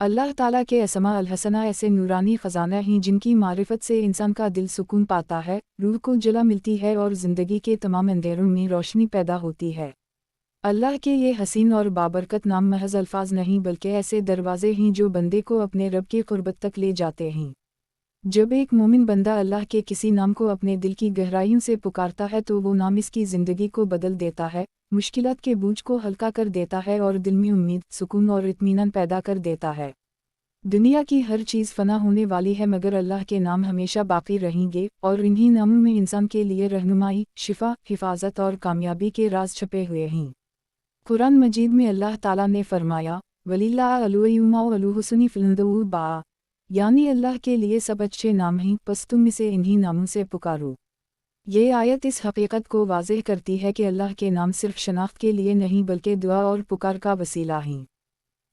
अल्लाह ताला के असमा अल हसना ऐसे नूरानी ख़जाना हैं जिनकी मारिफत से इंसान का दिल सुकून पाता है, रूह को जला मिलती है और ज़िंदगी के तमाम अंधेरों में रोशनी पैदा होती है। अल्लाह के ये हसीन और बाबरकत नाम महज अल्फाज नहीं बल्कि ऐसे दरवाज़े हैं जो बंदे को अपने रब की क़ुर्बत तक ले जाते हैं। जब एक मोमिन बंदा अल्लाह के किसी नाम को अपने दिल की गहराइयों से पुकारता है तो वो नाम इसकी ज़िंदगी को बदल देता है, मुश्किलात के बोझ को हल्का कर देता है और दिल में उम्मीद, सुकून और इत्मीनान पैदा कर देता है। दुनिया की हर चीज़ फ़ना होने वाली है मगर अल्लाह के नाम हमेशा बाकी रहेंगे और इन्हीं नामों में इंसान के लिए रहनुमाई, शिफा, हिफाजत और कामयाबी के राज छुपे हुए हैं। कुरान मजीद में अल्लाह ताला ने फरमाया, वलिल्लाह अलुयुमा अलुहुसनी फिलंदऊ बा, यानी अल्लाह के लिए सब अच्छे नाम हैं, बस तुम इसे इन्हीं नामों से पुकारो। ये आयत इस हकीकत को वाज़ेह करती है कि अल्लाह के नाम सिर्फ शनाख्त के लिए नहीं बल्कि दुआ और पुकार का वसीला हैं।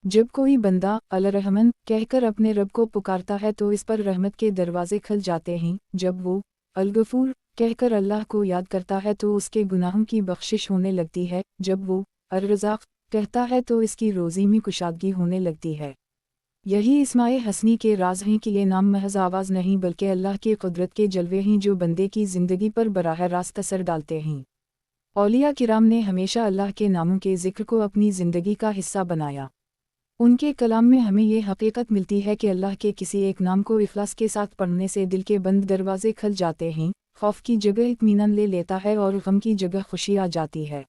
जब कोई बंदा अल-रहमान कहकर अपने रब को पुकारता है तो इस पर रहमत के दरवाजे खुल जाते हैं। जब वो अल-गफूर कहकर अल्लाह को याद करता है तो उसके गुनाहों की बख्शिश होने लगती है। जब वो अर-रज़ाक़ कहता है तो इसकी रोज़ी में कुशादगी होने लगती है। यही इस्माए हसनी के राज हैं कि ये नाम महज आवाज़ नहीं बल्कि अल्लाह की कुदरत के जलवे हैं जो बंदे की ज़िंदगी पर बराह रास्त असर डालते हैं। औलिया किराम ने हमेशा अल्लाह के नामों के ज़िक्र को अपनी ज़िंदगी का हिस्सा बनाया। उनके कलाम में हमें ये हकीकत मिलती है कि अल्लाह के किसी एक नाम को इखलास के साथ पढ़ने से दिल के बंद दरवाजे खुल जाते हैं, खौफ की जगह इत्मीनान ले लेता है और गम की जगह खुशी आ जाती है।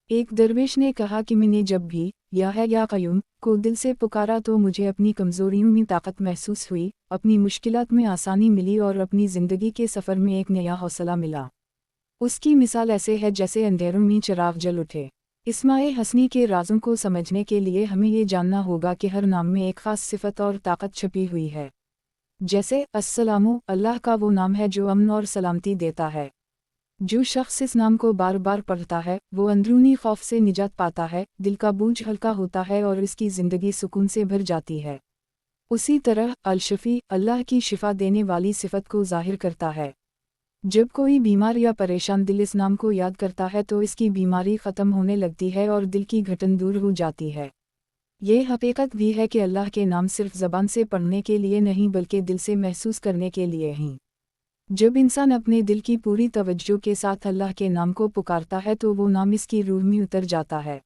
एक दरवेश ने कहा कि मैंने जब भी या है या क़य्यूम को दिल से पुकारा तो मुझे अपनी कमज़ोरियों में ताकत महसूस हुई, अपनी मुश्किलात में आसानी मिली और अपनी ज़िंदगी के सफ़र में एक नया हौसला मिला। उसकी मिसाल ऐसे है जैसे अंधेरों में चिराग जल उठे। इस्माए हसनी के राज़ों को समझने के लिए हमें ये जानना होगा कि हर नाम में एक ख़ास सिफ़त और ताकत छुपी हुई है। जैसे अस्सलामु, अल्लाह का वो नाम है जो अमन और सलामती देता है। जो शख्स इस नाम को बार बार पढ़ता है वो अंदरूनी खौफ से निजात पाता है, दिल का बोझ हल्का होता है और इसकी ज़िंदगी सुकून से भर जाती है। उसी तरह अल-शफ़ी, अल्लाह की शिफा देने वाली सिफ़त को ज़ाहिर करता है। जब कोई बीमार या परेशान दिल इस नाम को याद करता है तो इसकी बीमारी ख़त्म होने लगती है और दिल की घटन दूर हो जाती है। ये हकीकत भी है कि अल्लाह के नाम सिर्फ ज़बान से पढ़ने के लिए नहीं बल्कि दिल से महसूस करने के लिए हैं। जब इंसान अपने दिल की पूरी तवज्जो के साथ अल्लाह के नाम को पुकारता है तो वो नाम इसकी रूह में उतर जाता है।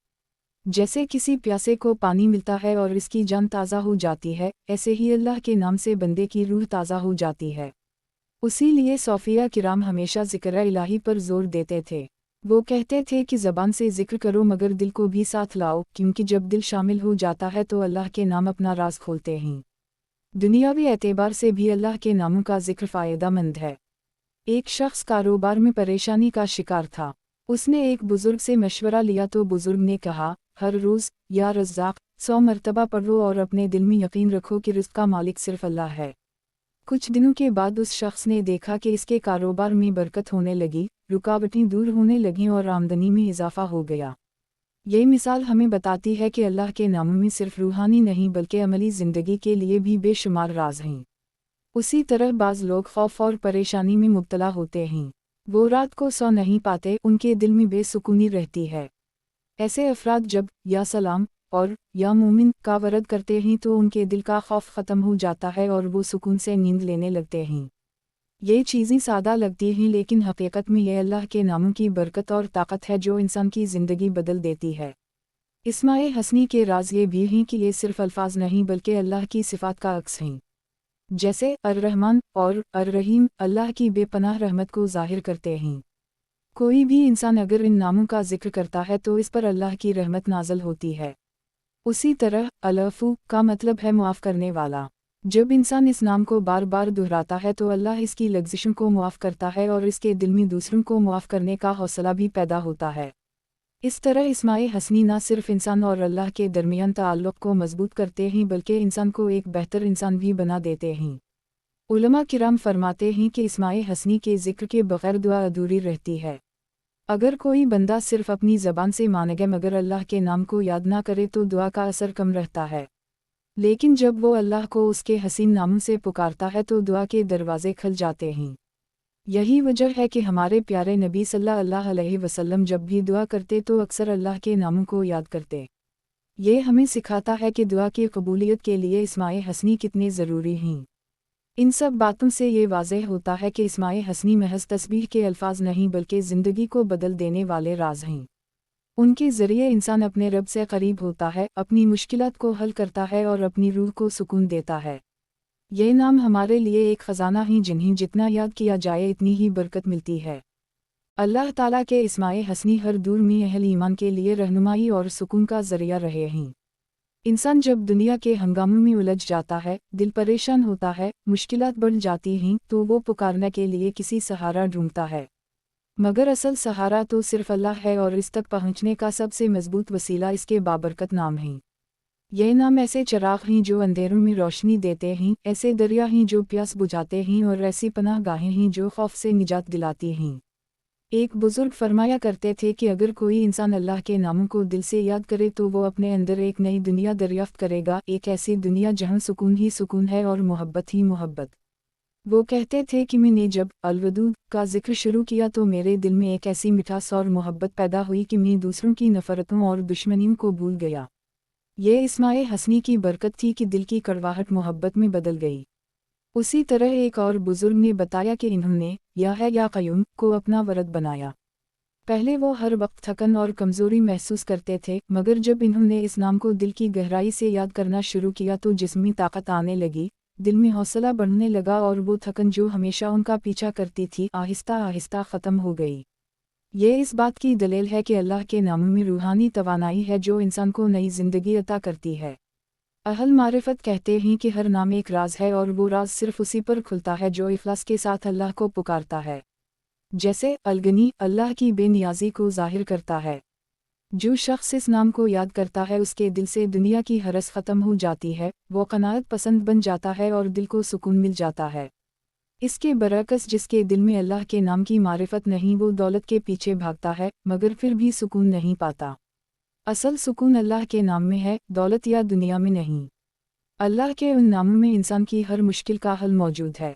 जैसे किसी प्यासे को पानी मिलता है और इसकी जान ताज़ा हो जाती है, ऐसे ही अल्लाह के नाम से बंदे की रूह ताज़ा हो जाती है। उसी लिए सोफिया किराम हमेशा ज़िक्र इलाही पर जोर देते थे। वो कहते थे कि ज़बान से ज़िक्र करो मगर दिल को भी साथ लाओ, क्योंकि जब दिल शामिल हो जाता है तो अल्लाह के नाम अपना राज खोलते हैं। दुनियावी एतबार से भी अल्लाह के नामों का ज़िक्र फ़ायदेमंद है। एक शख्स कारोबार में परेशानी का शिकार था। उसने एक बुज़ुर्ग से मशवरा लिया तो बुज़ुर्ग ने कहा, हर रोज़ या रज़्ज़ाक़ 100 मरतबा पढ़ो और अपने दिल में यकीन रखो कि रिज़्क़ का मालिक सिर्फ़ अल्लाह है। कुछ दिनों के बाद उस शख्स ने देखा कि इसके कारोबार में बरकत होने लगी, रुकावटें दूर होने लगीं और आमदनी में इजाफा हो गया। ये मिसाल हमें बताती है कि अल्लाह के नामों में सिर्फ रूहानी नहीं बल्कि अमली ज़िंदगी के लिए भी बेशुमार राज हैं। उसी तरह बाज़ लोग खौफ और परेशानी में मुब्तला होते हैं। वो रात को सो नहीं पाते, उनके दिल में बेसुकूनी रहती है। ऐसे अफराद जब या सलाम और या मोमिन का वरद करते हैं तो उनके दिल का खौफ ख़त्म हो जाता है और वो सुकून से नींद लेने लगते हैं। ये चीज़ें सादा लगती हैं लेकिन हकीकत में ये अल्लाह के नामों की बरकत और ताकत है जो इंसान की ज़िंदगी बदल देती है। इस्माए हसनी के राज ये भी हैं कि ये सिर्फ अल्फाज नहीं बल्कि अल्लाह की सिफ़ात का अक्स हैं। जैसे अर-रहमान और अर-रहीम अल्लाह की बेपनाह रहमत को ज़ाहिर करते हैं। कोई भी इंसान अगर इन नामों का ज़िक्र करता है तो इस पर अल्लाह की रहमत नाज़िल होती है। उसी तरह अल-अफ़ू का मतलब है मुआफ़ करने वाला। जब इंसान इस नाम को बार बार दोहराता है तो अल्लाह इसकी लग़्ज़िशों को मुआफ़ करता है और इसके दिल में दूसरों को मुआफ़ करने का हौसला भी पैदा होता है। इस तरह इस्माए हसनी न सिर्फ इंसान और अल्लाह के दरमियान ताल्लुक़ को मज़बूत करते हैं बल्कि इंसान को एक बेहतर इंसान भी बना देते हैं। उलमा किराम फरमाते हैं कि इस्माए हसनी के ज़िक्र के बग़ैर दुआ अधूरी रहती है। अगर कोई बंदा सिर्फ अपनी ज़बान से मानेगा मगर अल्लाह के नाम को याद ना करे तो दुआ का असर कम रहता है। लेकिन जब वो अल्लाह को उसके हसीन नामों से पुकारता है तो दुआ के दरवाजे खुल जाते हैं। यही वजह है कि हमारे प्यारे नबी सल्लल्लाहु अलैहि वसल्लम जब भी दुआ करते तो अक्सर अल्लाह के नामों को याद करते। یہ ہمیں سکھاتا ہے کہ دعا کی قبولیت کے لیے اسماء حسنی کتنے ضروری ہیں۔ ان سب باتوں سے یہ واضح ہوتا ہے کہ اسماء حسنی محض تسبیح کے الفاظ نہیں بلکہ زندگی کو بدل دینے والے راز ہیں۔ ان کے ذریعے انسان اپنے رب سے قریب ہوتا ہے، اپنی مشکلات کو حل کرتا ہے اور اپنی روح کو سکون دیتا ہے۔ یہ نام ہمارے لیے ایک خزانہ ہیں جنہیں جتنا یاد کیا جائے اتنی ہی برکت ملتی ہے۔ اللہ تعالیٰ کے اسماء حسنی ہر دور میں اہل ایمان کے لیے رہنمائی اور سکون کا ذریعہ رہے ہیں۔ انسان جب دنیا کے ہنگاموں میں الجھ جاتا ہے، دل پریشان ہوتا ہے، مشکلات بڑھ جاتی ہیں تو وہ پکارنے کے لیے کسی سہارا ڈھونڈتا ہے، مگر اصل سہارا تو صرف اللہ ہے اور اس تک پہنچنے کا سب سے مضبوط وسیلہ اس کے بابرکت نام ہیں۔ یہ نام ایسے چراغ ہیں جو اندھیروں میں روشنی دیتے ہیں، ایسے دریا ہیں جو پیاس بجھاتے ہیں اور ایسی پناہ گاہیں ہیں جو خوف سے نجات دلاتی ہیں۔ ایک بزرگ فرمایا کرتے تھے کہ اگر کوئی انسان اللہ کے ناموں کو دل سے یاد کرے تو وہ اپنے اندر ایک نئی دنیا دریافت کرے گا، ایک ایسی دنیا جہاں سکون ہی سکون ہے اور محبت ہی محبت۔ وہ کہتے تھے کہ میں نے جب الودود کا ذکر شروع کیا تو میرے دل میں ایک ایسی مٹھاس اور محبت پیدا ہوئی کہ میں دوسروں کی نفرتوں اور دشمنیوں کو بھول گیا۔ یہ اسماء حسنی کی برکت تھی کہ دل کی کڑواہٹ محبت میں بدل گئی۔ اسی طرح ایک اور بزرگ نے بتایا کہ انہوں نے یا ہے یا قیوم کو اپنا ورد بنایا۔ پہلے وہ ہر وقت تھکن اور کمزوری محسوس کرتے تھے، مگر جب انہوں نے اس نام کو دل کی گہرائی سے یاد کرنا شروع کیا تو جسمی طاقت آنے لگی، دل میں حوصلہ بڑھنے لگا اور وہ تھکن جو ہمیشہ ان کا پیچھا کرتی تھی آہستہ آہستہ ختم ہو گئی۔ یہ اس بات کی دلیل ہے کہ اللہ کے ناموں میں روحانی توانائی ہے جو انسان کو نئی زندگی عطا کرتی ہے۔ اہل معرفت کہتے ہیں کہ ہر نام ایک راز ہے اور وہ راز صرف اسی پر کھلتا ہے جو اخلاص کے ساتھ اللہ کو پکارتا ہے۔ جیسے الغنی اللہ کی بے نیازی کو ظاہر کرتا ہے۔ جو شخص اس نام کو یاد کرتا ہے اس کے دل سے دنیا کی ہرس ختم ہو جاتی ہے، وہ قناعت پسند بن جاتا ہے اور دل کو سکون مل جاتا ہے۔ اس کے برعکس جس کے دل میں اللہ کے نام کی معرفت نہیں وہ دولت کے پیچھے بھاگتا ہے مگر پھر بھی سکون نہیں پاتا۔ اصل سکون اللہ کے نام میں ہے، دولت یا دنیا میں نہیں۔ اللہ کے ان ناموں میں انسان کی ہر مشکل کا حل موجود ہے۔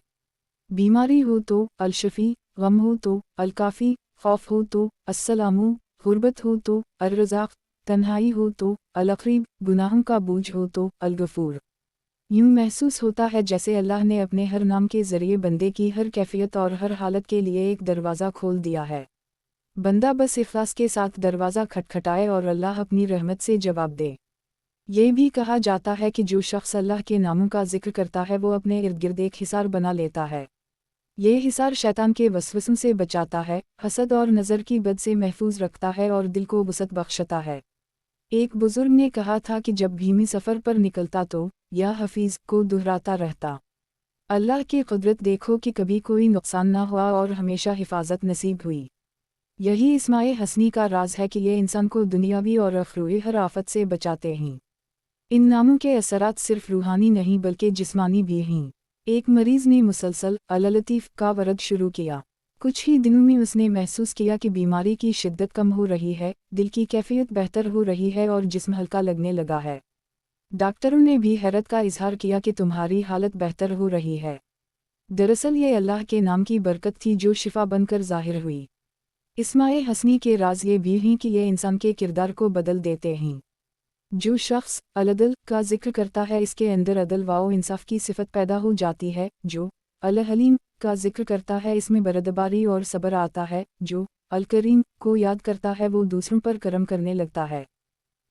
بیماری ہو تو الشفی، غم ہو تو الکافی، خوف ہو تو السلام، غربت ہو تو الرزاق، تنہائی ہو تو القریب، گناہوں کا بوجھ ہو تو الغفور۔ یوں محسوس ہوتا ہے جیسے اللہ نے اپنے ہر نام کے ذریعے بندے کی ہر کیفیت اور ہر حالت کے لیے ایک دروازہ کھول دیا ہے۔ بندہ بس اخلاص کے ساتھ دروازہ کھٹکھٹائے اور اللہ اپنی رحمت سے جواب دے۔ یہ بھی کہا جاتا ہے کہ جو شخص اللہ کے ناموں کا ذکر کرتا ہے وہ اپنے ارد گرد ایک حصار بنا لیتا ہے۔ یہ حصار شیطان کے وسوسوں سے بچاتا ہے، حسد اور نظر کی بد سے محفوظ رکھتا ہے اور دل کو وسعت بخشتا ہے۔ ایک بزرگ نے کہا تھا کہ جب بھی میں سفر پر نکلتا تو یا حفیظ کو دہراتا رہتا۔ اللہ کی قدرت دیکھو کہ کبھی کوئی نقصان نہ ہوا اور ہمیشہ حفاظت نصیب ہوئی۔ یہی اسماء حسنی کا راز ہے کہ یہ انسان کو دنیاوی اور اخروی ہر آفت سے بچاتے ہیں۔ ان ناموں کے اثرات صرف روحانی نہیں بلکہ جسمانی بھی ہیں۔ ایک مریض نے مسلسل اللطیف کا ورد شروع کیا۔ کچھ ہی دنوں میں اس نے محسوس کیا کہ بیماری کی شدت کم ہو رہی ہے، دل کی کیفیت بہتر ہو رہی ہے اور جسم ہلکا لگنے لگا ہے۔ ڈاکٹروں نے بھی حیرت کا اظہار کیا کہ تمہاری حالت بہتر ہو رہی ہے۔ دراصل یہ اللہ کے نام کی برکت تھی جو شفا بن کر ظاہر ہوئی۔ اسماء حسنی کے راز یہ بھی ہیں کہ یہ انسان کے کردار کو بدل دیتے ہیں۔ جو شخص العدل کا ذکر کرتا ہے اس کے اندر عدل و انصاف کی صفت پیدا ہو جاتی ہے، جو الحلیم کا ذکر کرتا ہے اس میں بردباری اور صبر آتا ہے، جو الکریم کو یاد کرتا ہے وہ دوسروں پر کرم کرنے لگتا ہے۔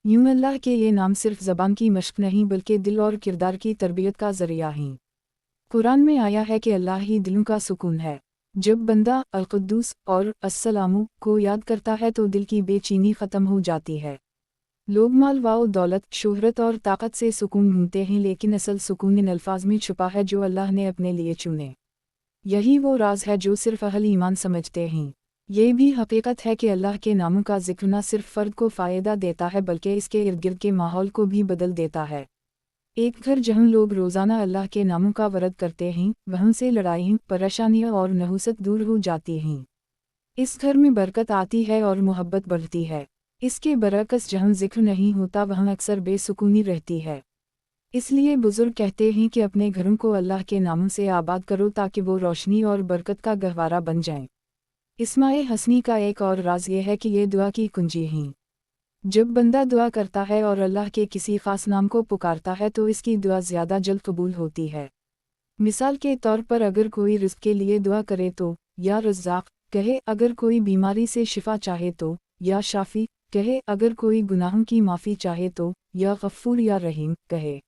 یوں اللہ کے یہ نام صرف زبان کی مشق نہیں بلکہ دل اور کردار کی تربیت کا ذریعہ ہیں۔ قرآن میں آیا ہے کہ اللہ ہی دلوں کا سکون ہے۔ جب بندہ القدوس اور السلام کو یاد کرتا ہے تو دل کی بے چینی ختم ہو جاتی ہے۔ لوگ مال و دولت، شہرت اور طاقت سے سکون ڈھونڈتے ہیں لیکن اصل سکون ان الفاظ میں چھپا ہے جو اللہ نے اپنے لیے چنے۔ یہی وہ راز ہے جو صرف اہل ایمان سمجھتے ہیں۔ یہ بھی حقیقت ہے کہ اللہ کے ناموں کا ذکر نہ صرف فرد کو فائدہ دیتا ہے بلکہ اس کے ارد گرد کے ماحول کو بھی بدل دیتا ہے۔ ایک گھر جہاں لوگ روزانہ اللہ کے ناموں کا ورد کرتے ہیں، وہاں سے لڑائیاں، پریشانیاں اور نحوست دور ہو جاتی ہیں۔ اس گھر میں برکت آتی ہے اور محبت بڑھتی ہے۔ اس کے برعکس جہاں ذکر نہیں ہوتا وہاں اکثر بے سکونی رہتی ہے۔ اس لیے بزرگ کہتے ہیں کہ اپنے گھروں کو اللہ کے ناموں سے آباد کرو تاکہ وہ روشنی اور برکت کا گہوارہ بن جائیں۔ اسماء حسنی کا ایک اور راز یہ ہے کہ یہ دعا کی کنجی ہیں۔ جب بندہ دعا کرتا ہے اور اللہ کے کسی خاص نام کو پکارتا ہے تو اس کی دعا زیادہ جلد قبول ہوتی ہے۔ مثال کے طور پر اگر کوئی رزق کے لیے دعا کرے تو یا رزاق کہے، اگر کوئی بیماری سے شفا چاہے تو یا شافی کہے، اگر کوئی گناہوں کی معافی چاہے تو یا غفور یا رحیم کہے۔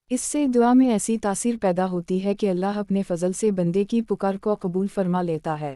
اس سے دعا میں ایسی تاثیر پیدا ہوتی ہے کہ اللہ اپنے فضل سے بندے کی پکار کو قبول فرما لیتا ہے۔